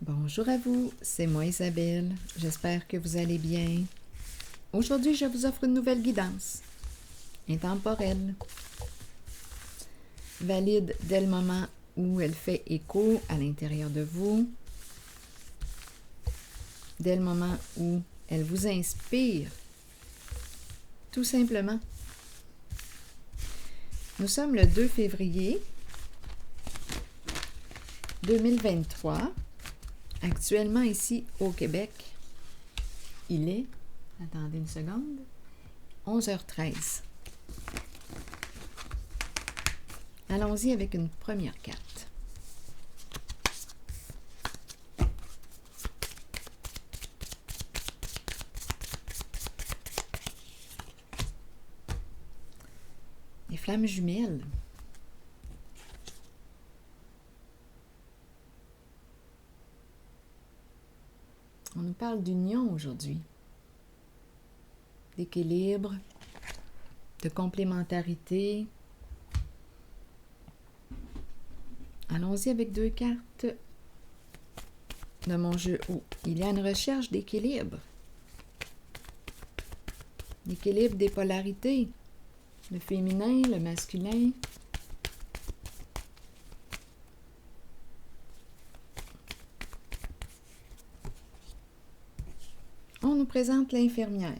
Bonjour à vous, c'est moi Isabelle, j'espère que vous allez bien. Aujourd'hui, je vous offre une nouvelle guidance, intemporelle, valide dès le moment où elle fait écho à l'intérieur de vous, dès le moment où elle vous inspire, tout simplement. Nous sommes le 2 février 2023, actuellement ici au Québec. Il est, attendez une seconde, 11h13. Allons-y avec une première carte. Les flammes jumelles. On nous parle d'union aujourd'hui, d'équilibre, de complémentarité. Allons-y avec deux cartes de mon jeu haut. Il y a une recherche d'équilibre. L'équilibre des polarités, le féminin, le masculin. On nous présente l'infirmière.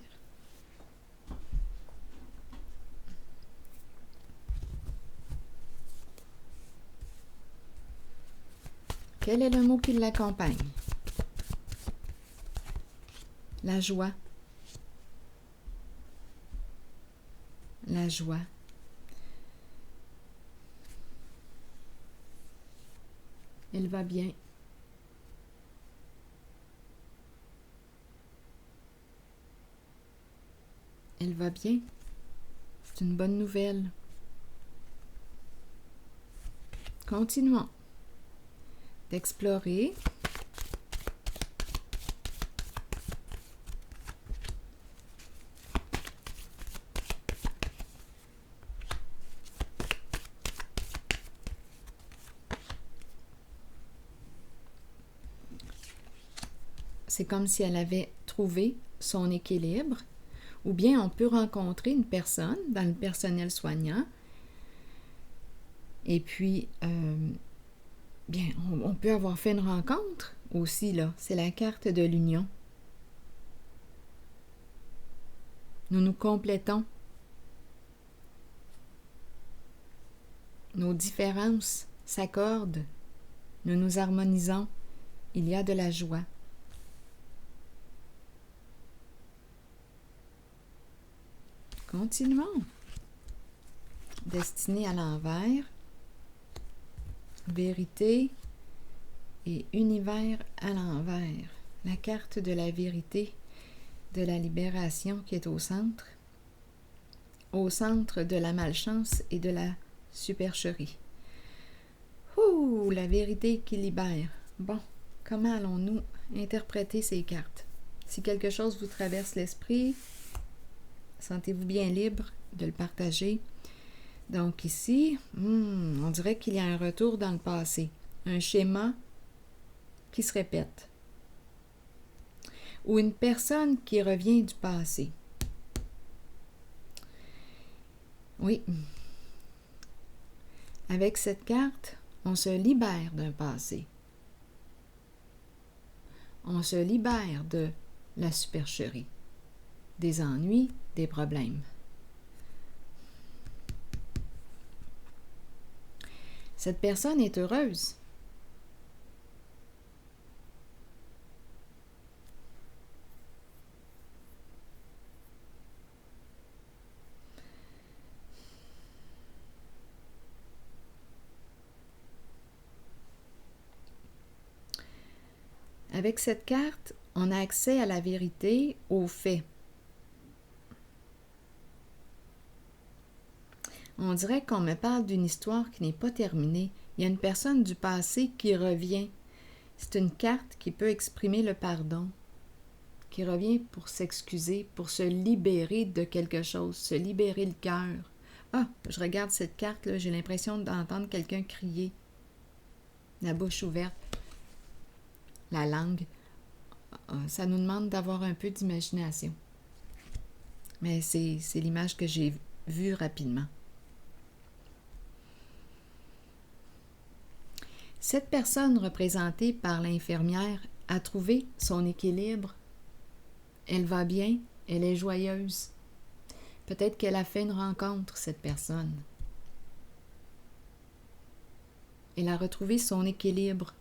Quel est le mot qui l'accompagne? La joie. La joie. Elle va bien. Elle va bien. C'est une bonne nouvelle. Continuons d'explorer. C'est comme si elle avait trouvé son équilibre, ou bien on peut rencontrer une personne dans le personnel soignant, et puis, bien, on peut avoir fait une rencontre aussi, là. C'est la carte de l'union. Nous nous complétons. Nos différences s'accordent. Nous nous harmonisons. Il y a de la joie. Continuons. Destinée à l'envers. Vérité et univers à l'envers. La carte de la vérité, de la libération qui est au centre de la malchance et de la supercherie. Ouh, la vérité qui libère. Bon, comment allons-nous interpréter ces cartes? Si quelque chose vous traverse l'esprit, sentez-vous bien libre de le partager. Donc ici, on dirait qu'il y a un retour dans le passé, un schéma qui se répète, ou une personne qui revient du passé. Oui, avec cette carte, on se libère d'un passé. On se libère de la supercherie, des ennuis, des problèmes. Cette personne est heureuse. Avec cette carte, on a accès à la vérité, aux faits. On dirait qu'on me parle d'une histoire qui n'est pas terminée. Il y a une personne du passé qui revient. C'est une carte qui peut exprimer le pardon, qui revient pour s'excuser, pour se libérer de quelque chose, se libérer le cœur. Ah, je regarde cette carte-là, j'ai l'impression d'entendre quelqu'un crier, la bouche ouverte. la langue, ça nous demande d'avoir un peu d'imagination. Mais c'est l'image que j'ai vue rapidement. Cette personne représentée par l'infirmière a trouvé son équilibre. Elle va bien, elle est joyeuse. Peut-être qu'elle a fait une rencontre, cette personne. Elle a retrouvé son équilibre.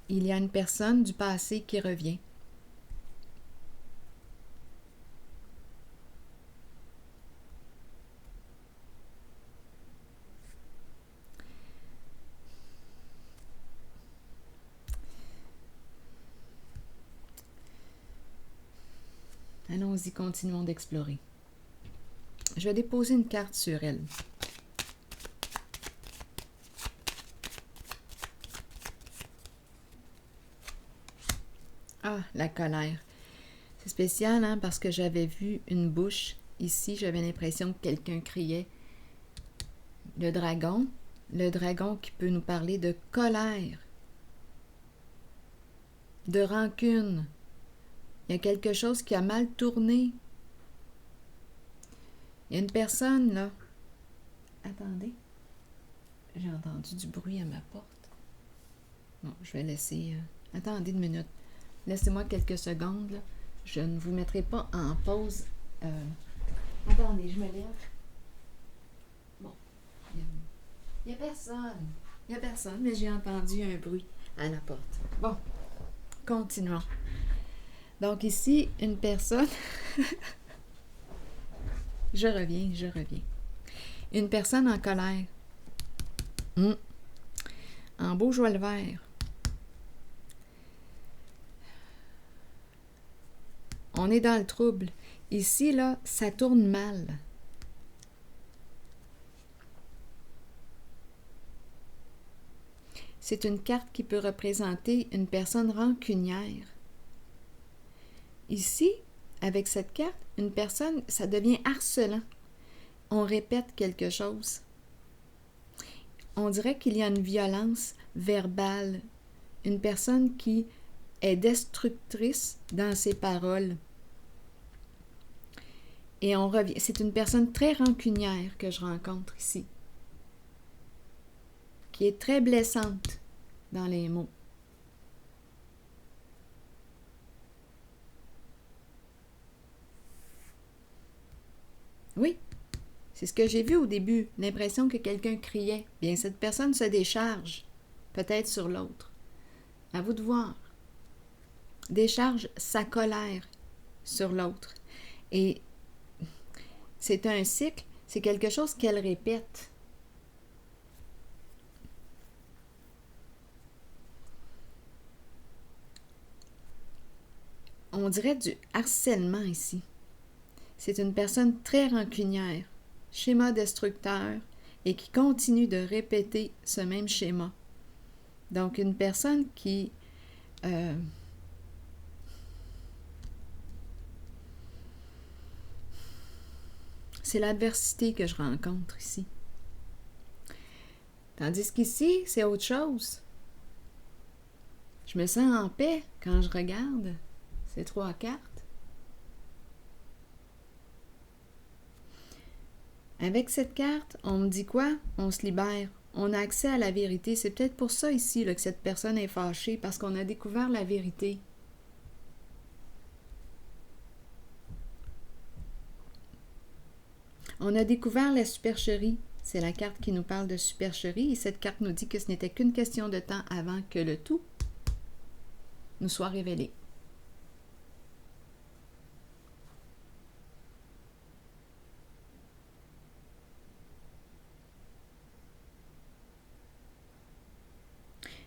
Il y a une personne du passé qui revient. Allons-y, continuons d'explorer. Je vais déposer une carte sur elle. Ah, la colère. C'est spécial, hein, parce que j'avais vu une bouche. Ici, j'avais l'impression que quelqu'un criait. Le dragon qui peut nous parler de colère, de rancune. Il y a quelque chose qui a mal tourné. Il y a une personne, là. Attendez. J'ai entendu du bruit à ma porte. Bon, je vais laisser... Attendez une minute. Laissez-moi quelques secondes, là. Je ne vous mettrai pas en pause. Attendez, je me lève. Bon. Il n'y a personne. Il n'y a personne, mais j'ai entendu un bruit à la porte. Bon. Continuons. Donc ici, une personne... Je reviens. Une personne en colère. En beau joie le vert. On est dans le trouble. Ici, là, ça tourne mal. C'est une carte qui peut représenter une personne rancunière. Ici, avec cette carte, une personne, ça devient harcelant. On répète quelque chose. On dirait qu'il y a une violence verbale. Une personne qui est destructrice dans ses paroles. Et on revient. C'est une personne très rancunière que je rencontre ici. Qui est très blessante dans les mots. Oui, c'est ce que j'ai vu au début, l'impression que quelqu'un criait. Bien, cette personne se décharge, peut-être sur l'autre. À vous de voir. Décharge sa colère sur l'autre. Et c'est un cycle, c'est quelque chose qu'elle répète. On dirait du harcèlement ici. C'est une personne très rancunière, schéma destructeur, et qui continue de répéter ce même schéma. Donc, une personne qui... c'est l'adversité que je rencontre ici. Tandis qu'ici, c'est autre chose. Je me sens en paix quand je regarde ces 3 cartes. Avec cette carte, on me dit quoi? On se libère. On a accès à la vérité. C'est peut-être pour ça ici là, que cette personne est fâchée, parce qu'on a découvert la vérité. On a découvert la supercherie. C'est la carte qui nous parle de supercherie. Et cette carte nous dit que ce n'était qu'une question de temps avant que le tout nous soit révélé.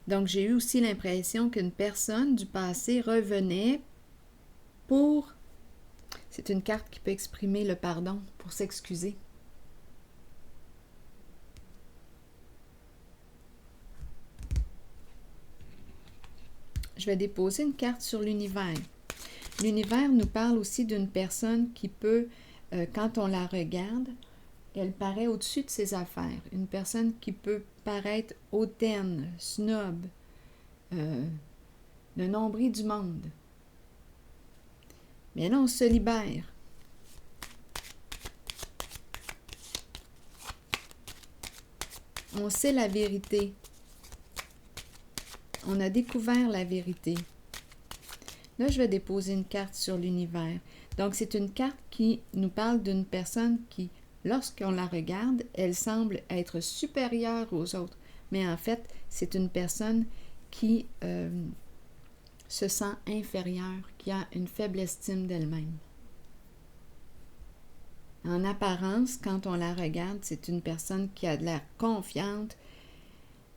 Donc, j'ai eu aussi l'impression qu'une personne du passé revenait pour... C'est une carte qui peut exprimer le pardon, pour s'excuser. Je vais déposer une carte sur l'univers. L'univers nous parle aussi d'une personne qui peut quand on la regarde, elle paraît au-dessus de ses affaires. Une personne qui peut paraître hautaine, snob, le nombril du monde. Mais là, on se libère. On sait la vérité. On a découvert la vérité. Là, je vais déposer une carte sur l'univers. Donc, c'est une carte qui nous parle d'une personne qui, lorsqu'on la regarde, elle semble être supérieure aux autres. Mais en fait, c'est une personne qui se sent inférieure, qui a une faible estime d'elle-même. En apparence, quand on la regarde, c'est une personne qui a de l'air confiante,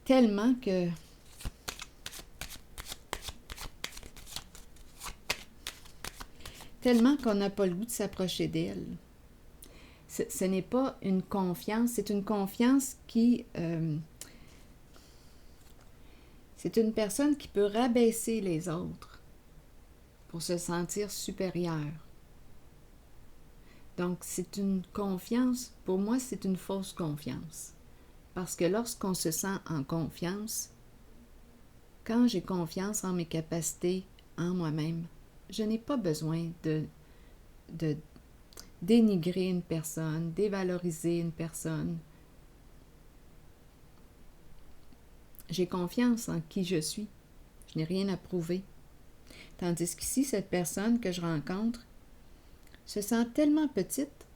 tellement qu'on n'a pas le goût de s'approcher d'elle. Ce n'est pas une confiance, c'est une confiance qui... c'est une personne qui peut rabaisser les autres pour se sentir supérieure. Donc, c'est une confiance, pour moi, c'est une fausse confiance. Parce que lorsqu'on se sent en confiance, quand j'ai confiance en mes capacités, en moi-même, je n'ai pas besoin de dénigrer une personne, dévaloriser une personne. J'ai confiance en qui je suis. Je n'ai rien à prouver. Tandis qu'ici, cette personne que je rencontre se sent tellement petite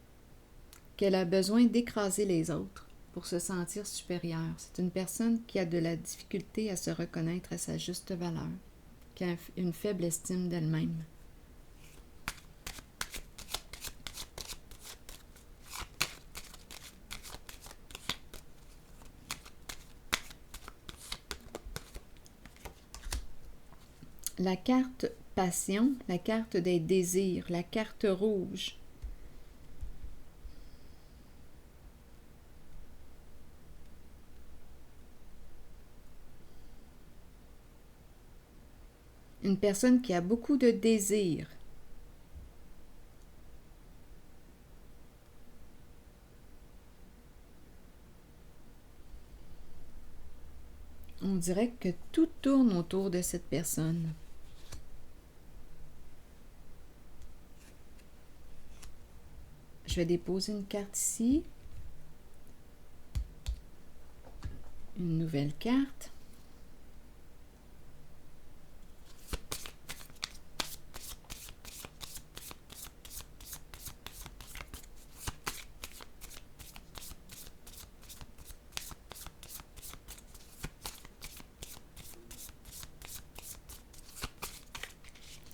qu'elle a besoin d'écraser les autres pour se sentir supérieure. C'est une personne qui a de la difficulté à se reconnaître à sa juste valeur, qui a une faible estime d'elle-même. La carte passion, la carte des désirs, la carte rouge. Une personne qui a beaucoup de désirs. On dirait que tout tourne autour de cette personne. Je vais déposer une carte ici. Une nouvelle carte.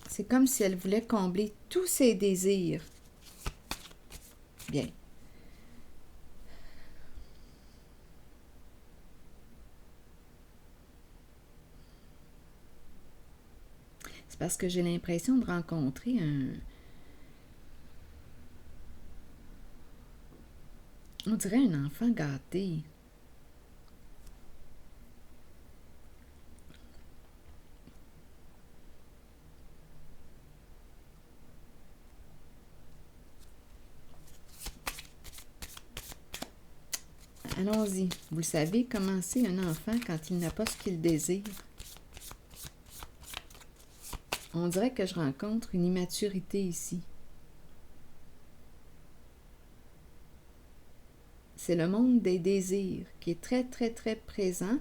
C'est comme si elle voulait combler tous ses désirs. Bien. C'est parce que j'ai l'impression de rencontrer on dirait un enfant gâté. Allons-y. Vous le savez, comment c'est un enfant quand il n'a pas ce qu'il désire? On dirait que je rencontre une immaturité ici. C'est le monde des désirs qui est très, très, très présent.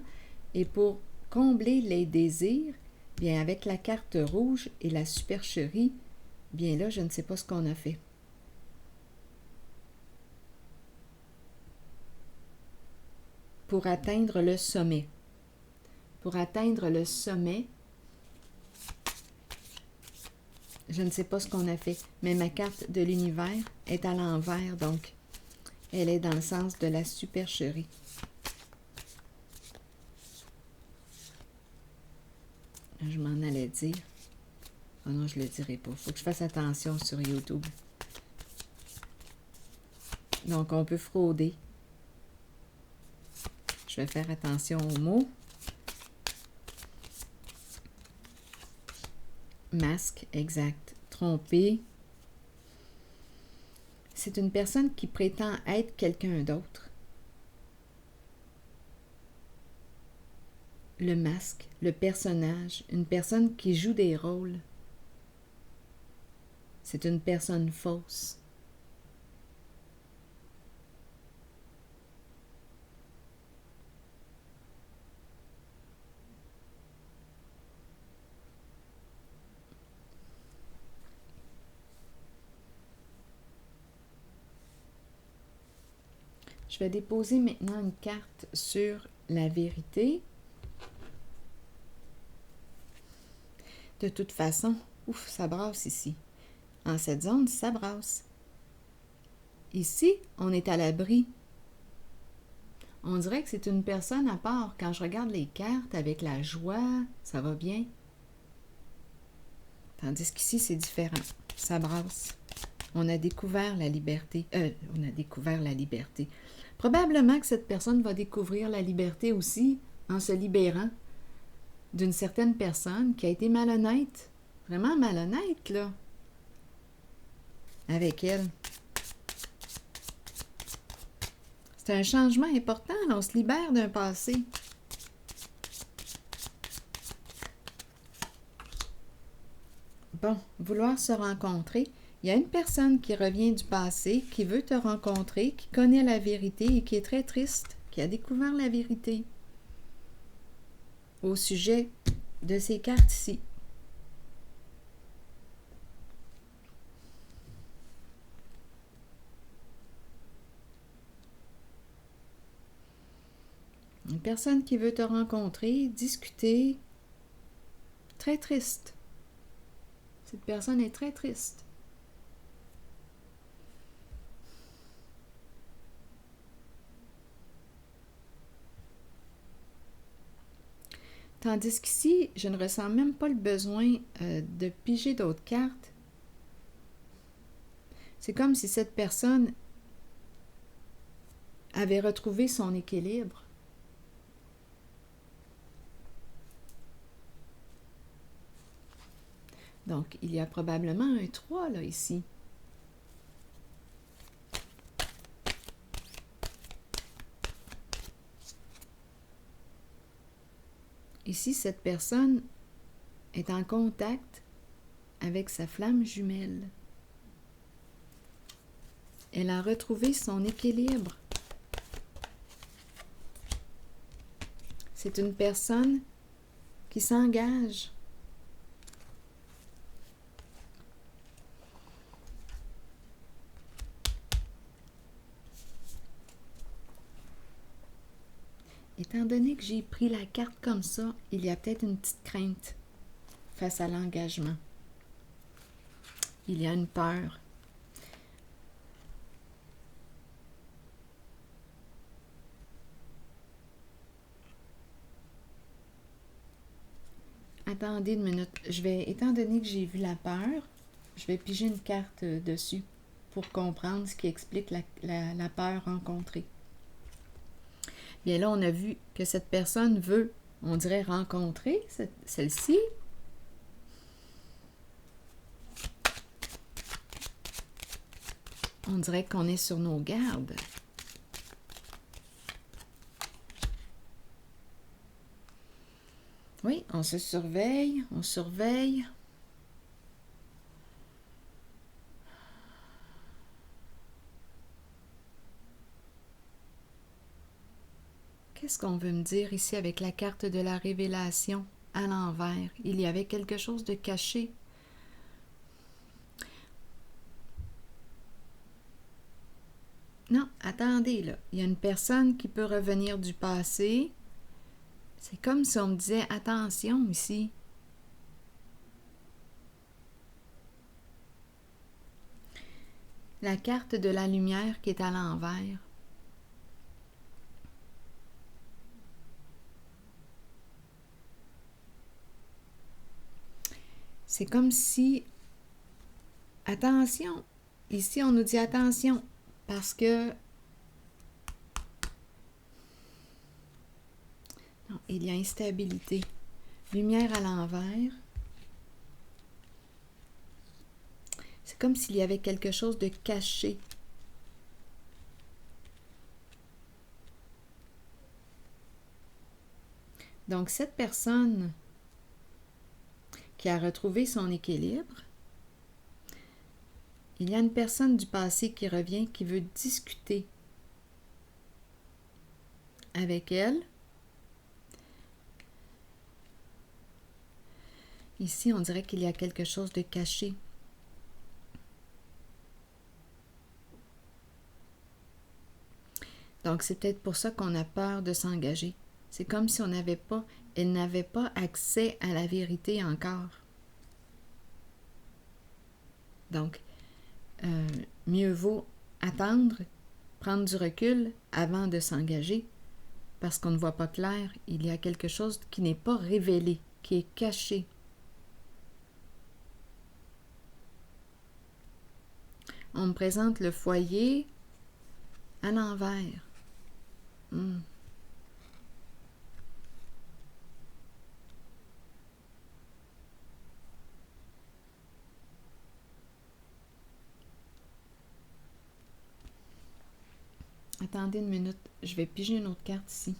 Et pour combler les désirs, bien avec la carte rouge et la supercherie, bien là, je ne sais pas ce qu'on a fait. Pour atteindre le sommet. Pour atteindre le sommet, je ne sais pas ce qu'on a fait, mais ma carte de l'univers est à l'envers, donc elle est dans le sens de la supercherie. Je m'en allais dire. Oh non, je ne le dirai pas. Il faut que je fasse attention sur YouTube. Donc, on peut frauder. Je vais faire attention aux mots. Masque, exact. Tromper. C'est une personne qui prétend être quelqu'un d'autre. Le masque, le personnage, une personne qui joue des rôles. C'est une personne fausse. Je vais déposer maintenant une carte sur la vérité. De toute façon, ouf, ça brasse ici. En cette zone, ça brasse. Ici, on est à l'abri. On dirait que c'est une personne à part. Quand je regarde les cartes avec la joie, ça va bien. Tandis qu'ici, c'est différent. Ça brasse. On a découvert la liberté. On a découvert la liberté. Probablement que cette personne va découvrir la liberté aussi en se libérant d'une certaine personne qui a été malhonnête. Vraiment malhonnête, là. Avec elle. C'est un changement important, là. On se libère d'un passé. Bon, vouloir se rencontrer. Il y a une personne qui revient du passé, qui veut te rencontrer, qui connaît la vérité et qui est très triste, qui a découvert la vérité au sujet de ces cartes ici. Une personne qui veut te rencontrer, discuter, très triste. Cette personne est très triste. Tandis qu'ici, je ne ressens même pas le besoin de piger d'autres cartes. C'est comme si cette personne avait retrouvé son équilibre. Donc, il y a probablement un 3 là, ici. Ici, cette personne est en contact avec sa flamme jumelle. Elle a retrouvé son équilibre. C'est une personne qui s'engage. Étant donné que j'ai pris la carte comme ça, il y a peut-être une petite crainte face à l'engagement. Il y a une peur. Attendez une minute. Étant donné que j'ai vu la peur, je vais piger une carte dessus pour comprendre ce qui explique la peur rencontrée. Bien là, on a vu que cette personne veut, on dirait, rencontrer celle-ci. On dirait qu'on est sur nos gardes. Oui, on se surveille, on surveille. Qu'est-ce qu'on veut me dire ici avec la carte de la révélation à l'envers? Il y avait quelque chose de caché. Non, attendez, là. Il y a une personne qui peut revenir du passé. C'est comme si on me disait « Attention ici ». La carte de la lumière qui est à l'envers. C'est comme si, attention, ici on nous dit attention, parce que non, il y a instabilité. Lumière à l'envers. C'est comme s'il y avait quelque chose de caché Donc, cette personne qui a retrouvé son équilibre, il y a une personne du passé qui revient, qui veut discuter avec elle. Ici, on dirait qu'il y a quelque chose de caché. Donc, c'est peut-être pour ça qu'on a peur de s'engager. C'est comme si elle n'avait pas accès à la vérité encore. Donc, mieux vaut attendre, prendre du recul avant de s'engager, parce qu'on ne voit pas clair. Il y a quelque chose qui n'est pas révélé, qui est caché. On me présente le foyer à l'envers. Attendez une minute, je vais piger une autre carte ici.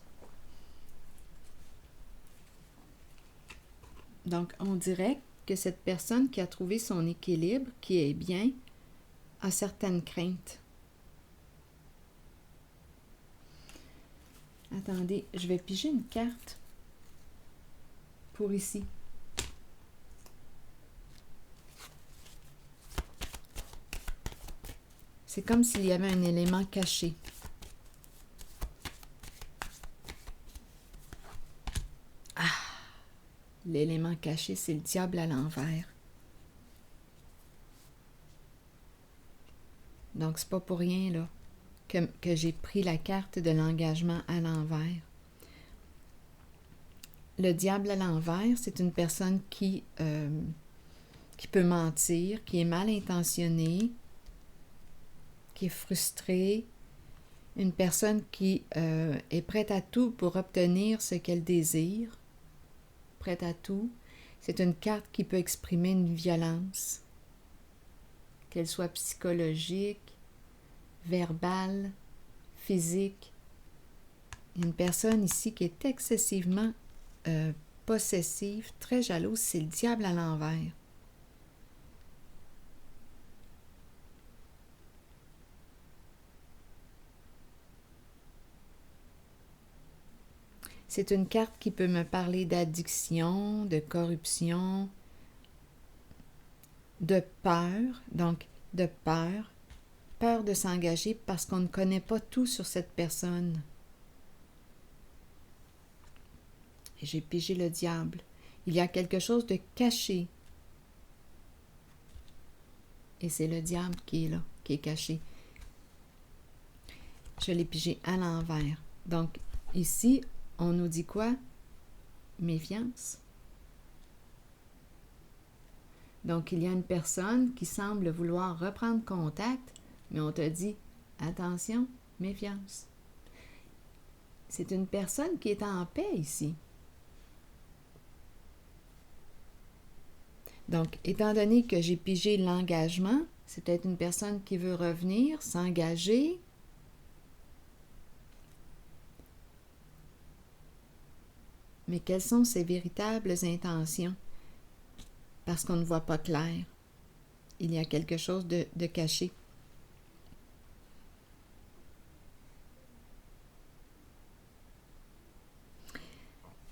Donc, on dirait que cette personne qui a trouvé son équilibre, qui est bien, a certaines craintes. Attendez, je vais piger une carte pour ici. C'est comme s'il y avait un élément caché. L'élément caché, c'est le diable à l'envers. Donc, c'est pas pour rien, là, que j'ai pris la carte de l'engagement à l'envers. Le diable à l'envers, c'est une personne qui peut mentir, qui est mal intentionnée, qui est frustrée, une personne qui est prête à tout pour obtenir ce qu'elle désire, prête à tout. C'est une carte qui peut exprimer une violence, qu'elle soit psychologique, verbale, physique. Une personne ici qui est excessivement possessive, très jalouse, c'est le diable à l'envers. C'est une carte qui peut me parler d'addiction, de corruption, de peur, donc de peur de s'engager parce qu'on ne connaît pas tout sur cette personne. Et j'ai pigé le diable. Il y a quelque chose de caché. Et c'est le diable qui est là, qui est caché. Je l'ai pigé à l'envers. Donc, ici, on nous dit quoi? Méfiance. Donc, il y a une personne qui semble vouloir reprendre contact, mais on te dit, attention, méfiance. C'est une personne qui est en paix ici. Donc, étant donné que j'ai pigé l'engagement, c'est peut-être une personne qui veut revenir, s'engager. Mais quelles sont ses véritables intentions? Parce qu'on ne voit pas clair. Il y a quelque chose de caché.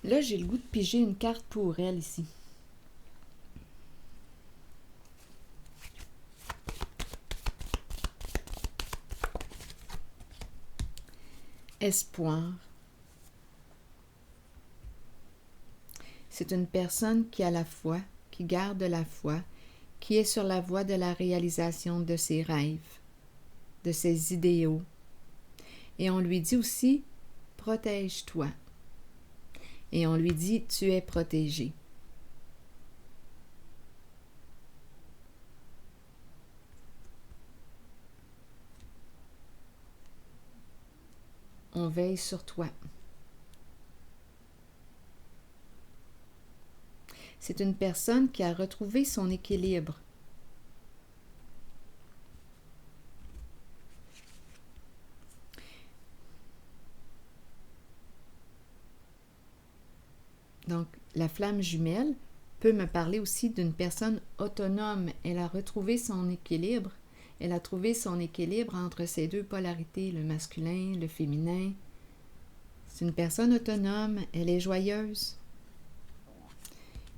Là, j'ai le goût de piger une carte pour elle ici. Espoir. C'est une personne qui a la foi, qui garde la foi, qui est sur la voie de la réalisation de ses rêves, de ses idéaux. Et on lui dit aussi, protège-toi. Et on lui dit, tu es protégé. On veille sur toi. C'est une personne qui a retrouvé son équilibre. Donc, la flamme jumelle peut me parler aussi d'une personne autonome. Elle a retrouvé son équilibre. Elle a trouvé son équilibre entre ces deux polarités, le masculin, le féminin. C'est une personne autonome, elle est joyeuse.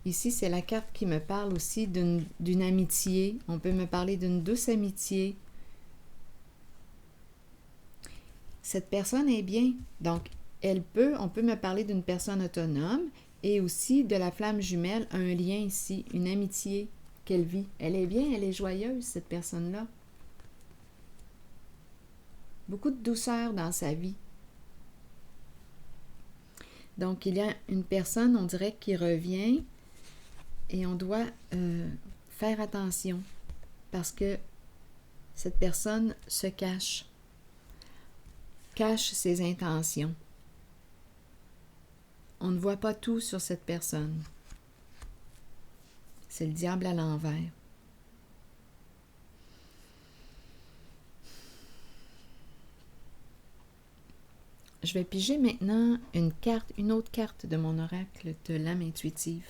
Ici, c'est la carte qui me parle aussi d'une amitié. On peut me parler d'une douce amitié. Cette personne est bien. Donc, on peut me parler d'une personne autonome et aussi de la flamme jumelle, un lien ici, une amitié qu'elle vit. Elle est bien, elle est joyeuse, cette personne-là. Beaucoup de douceur dans sa vie. Donc, il y a une personne, on dirait, qui revient et on doit faire attention parce que cette personne se cache ses intentions. On ne voit pas tout sur cette personne. C'est le diable à l'envers. Je vais piger maintenant une autre carte de mon oracle de l'âme intuitive.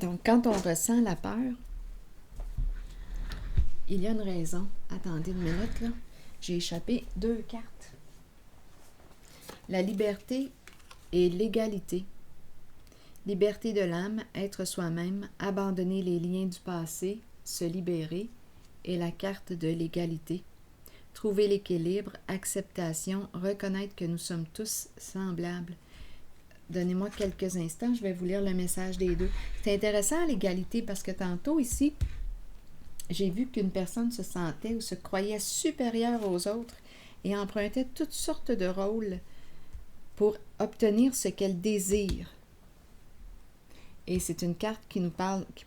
Donc, quand on ressent la peur, il y a une raison. Attendez une minute, là. J'ai échappé 2 cartes. La liberté et l'égalité. Liberté de l'âme, être soi-même, abandonner les liens du passé, se libérer, et la carte de l'égalité. Trouver l'équilibre, acceptation, reconnaître que nous sommes tous semblables. Donnez-moi quelques instants, je vais vous lire le message des deux. C'est intéressant l'égalité parce que tantôt ici, j'ai vu qu'une personne se sentait ou se croyait supérieure aux autres et empruntait toutes sortes de rôles pour obtenir ce qu'elle désire. Et c'est une carte qui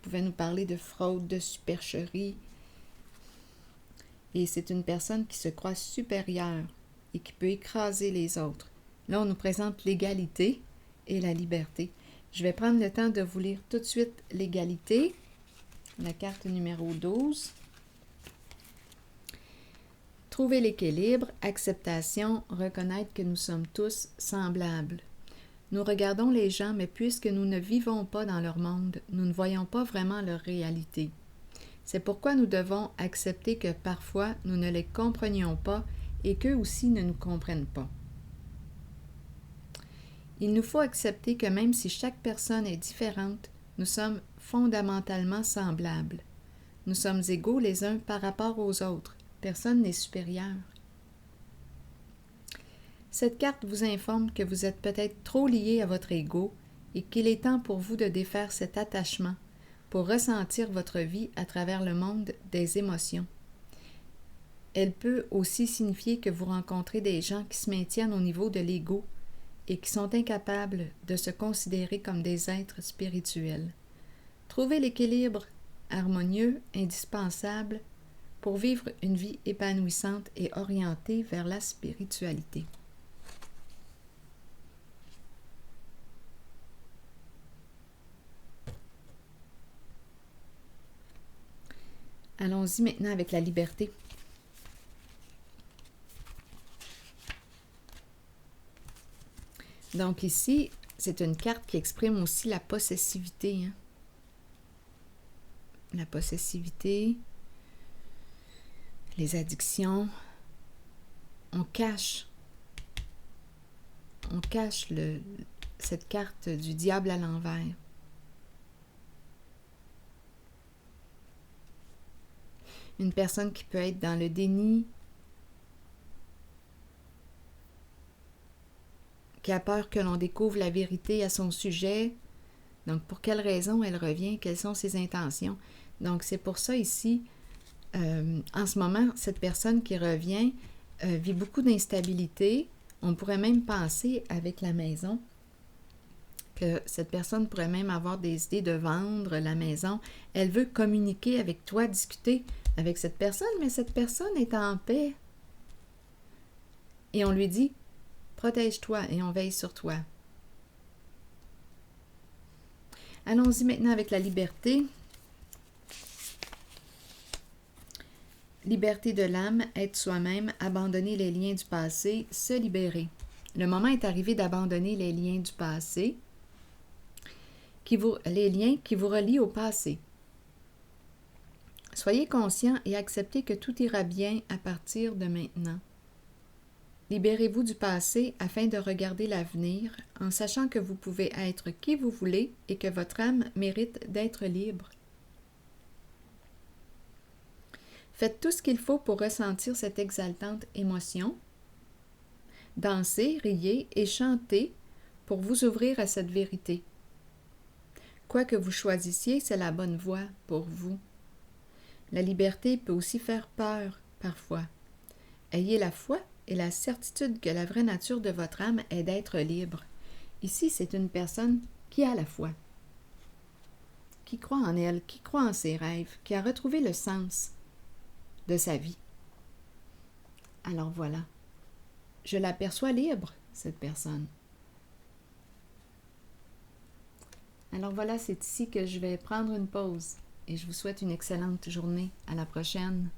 pouvait nous parler de fraude, de supercherie. Et c'est une personne qui se croit supérieure et qui peut écraser les autres. Là, on nous présente l'égalité et la liberté. Je vais prendre le temps de vous lire tout de suite l'égalité. La carte numéro 12. Trouver l'équilibre, acceptation, reconnaître que nous sommes tous semblables. Nous regardons les gens, mais puisque nous ne vivons pas dans leur monde, nous ne voyons pas vraiment leur réalité. C'est pourquoi nous devons accepter que parfois nous ne les comprenions pas et qu'eux aussi ne nous comprennent pas. Il nous faut accepter que même si chaque personne est différente, nous sommes fondamentalement semblables. Nous sommes égaux les uns par rapport aux autres. Personne n'est supérieur. Cette carte vous informe que vous êtes peut-être trop lié à votre ego et qu'il est temps pour vous de défaire cet attachement pour ressentir votre vie à travers le monde des émotions. Elle peut aussi signifier que vous rencontrez des gens qui se maintiennent au niveau de l'ego et qui sont incapables de se considérer comme des êtres spirituels. Trouvez l'équilibre harmonieux, indispensable pour vivre une vie épanouissante et orientée vers la spiritualité. Allons-y maintenant avec la liberté. Donc ici, c'est une carte qui exprime aussi la possessivité. La possessivité, les addictions. On cache cette carte du diable à l'envers. Une personne qui peut être dans le déni, qui a peur que l'on découvre la vérité à son sujet. Donc, pour quelles raisons elle revient? Quelles sont ses intentions? Donc, c'est pour ça ici, en ce moment, cette personne qui revient vit beaucoup d'instabilité. On pourrait même penser avec la maison que cette personne pourrait même avoir des idées de vendre la maison. Elle veut communiquer avec toi, discuter avec cette personne, mais cette personne est en paix. Et on lui dit, protège-toi et on veille sur toi. Allons-y maintenant avec la liberté. Liberté de l'âme, être soi-même, abandonner les liens du passé, se libérer. Le moment est arrivé d'abandonner les liens du passé, les liens qui vous relient au passé. Soyez conscient et acceptez que tout ira bien à partir de maintenant. Libérez-vous du passé afin de regarder l'avenir en sachant que vous pouvez être qui vous voulez et que votre âme mérite d'être libre. Faites tout ce qu'il faut pour ressentir cette exaltante émotion. Dansez, riez et chantez pour vous ouvrir à cette vérité. Quoi que vous choisissiez, c'est la bonne voie pour vous. La liberté peut aussi faire peur, parfois. Ayez la foi et la certitude que la vraie nature de votre âme est d'être libre. Ici, c'est une personne qui a la foi, qui croit en elle, qui croit en ses rêves, qui a retrouvé le sens de sa vie. Alors voilà, je l'aperçois libre, cette personne. Alors voilà, c'est ici que je vais prendre une pause et je vous souhaite une excellente journée. À la prochaine.